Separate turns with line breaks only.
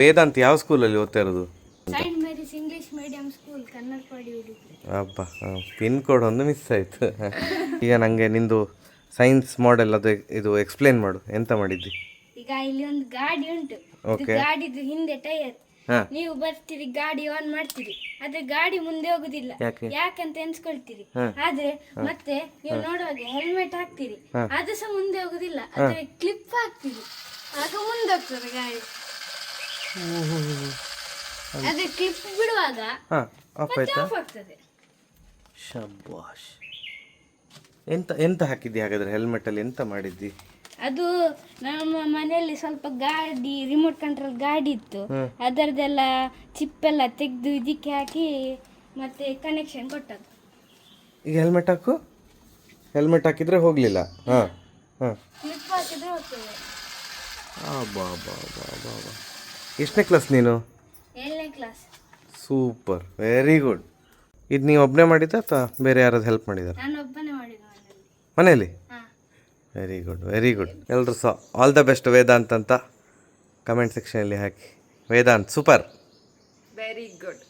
ವೇದಾಂತ್ ಯಾವ ಸ್ಕೂಲಲ್ಲಿ ಓದ್ತಾ ಇರೋದು?
Saint Mary's English medium school, ಕನ್ನಡಪಾಡಿ ಹುಡುಗಿ.
ಅಬ್ಬಾ, ಪಿನ್ ಕೋಡ್ ಒಂದು ಮಿಸ್ ಆಯಿತು. ಈಗ ನನಗೆ ನಿಂದು ಸೈನ್ಸ್ ಮಾಡೆಲ್ ಅದು ಇದು ಎಕ್ಸ್ಪ್ಲೇನ್ ಮಾಡು, ಎಂತ ಮಾಡಿದ್ದಿ?
ಈಗ ಇಲ್ಲಿ ಒಂದು ಗಾಡಿ ಉಂಟು, ಗಾಡಿದು ಹಿಂದೆ ಟೈರ್. ನೀವು ಬರ್ತೀರಿ, ಗಾಡಿ ಆನ್ ಮಾಡ್ತೀರಿ, ಆದ್ರೆ ಗಾಡಿ ಮುಂದೆ ಹೋಗುದಿಲ್ಲ. ಯಾಕಂತ ಎನ್ಸ್ಕೊಳ್ತೀರಿ. ಆದ್ರೆ ಮತ್ತೆ ನೀವು ನೋಡುವಾಗ ಹೆಲ್ಮೆಟ್ ಹಾಕ್ತೀರಿ, ಅದು ಸಹ ಮುಂದೆ ಹೋಗುದಿಲ್ಲ. ಆದ್ರೆ ಕ್ಲಿಪ್ ಹಾಕ್ತೀರಿ, ಆಗ ಮುಂದೆ ಹೋಗ್ತದೆ ಗಾಡಿ. ಅದೇ ಕ್ಲಿಪ್ ಬಿಡುವಾಗ ಆಫ್ ಆಗ್ತದೆ.
ಶಬ್ಬಾಷ್. ಎಂತ ಎಂತ ಹಾಕಿದ್ದಿ ಹಾಗಾದ್ರೆ ಹೆಲ್ಮೆಟ್ ಅಲ್ಲಿ? ಎಂತ ಮಾಡಿದ್ದಿ?
ಅದು ನಮ್ಮ ಮನೆಯಲ್ಲಿ ಸ್ವಲ್ಪ ಗಾಡಿ ರಿಮೋಟ್ ಕಂಟ್ರೋಲ್ ಗಾಡಿ ಇತ್ತು, ಅದರದೆಲ್ಲ ಚಿಪ್ಪೆಲ್ಲ ತೆಗೆದು ಇದಕ್ಕೆ ಹಾಕಿ ಮತ್ತೆ ಕನೆಕ್ಷನ್ ಕೊಟ್ಟದ್ದು.
ಈಗ ಹೆಲ್ಮೆಟ್ ಹಾಕು. ಹೆಲ್ಮೆಟ್ ಹಾಕಿದ್ರೆ ಹೋಗ್ಲಿಲ್ಲ.
ಕ್ಲಿಪ್ ಹಾಕಿದ್ರೆ ಹೋಗ್ತದೆ.
ಎಷ್ಟನೇ ಕ್ಲಾಸ್ ನೀನು?
7ನೇ ಕ್ಲಾಸ್.
Super, very good. ಇದು ನೀವು ಒಬ್ಬನೇ ಮಾಡಿದ್ದ ಅಥವಾ ಬೇರೆ ಯಾರಾದ್ರು ಹೆಲ್ಪ್ ಮಾಡಿದಾರೆ?
ನಾನು ಒಬ್ಬನೇ ಮಾಡಿದ
ಮನೇಲಿ. Very good, very good. ಎಲ್ಲರೂ ಸಹ ಆಲ್ ದ ಬೆಸ್ಟ್ ವೇದಾಂತ್ ಅಂತ ಕಮೆಂಟ್ ಸೆಕ್ಷನಲ್ಲಿ ಹಾಕಿ. Vedant super,
very good.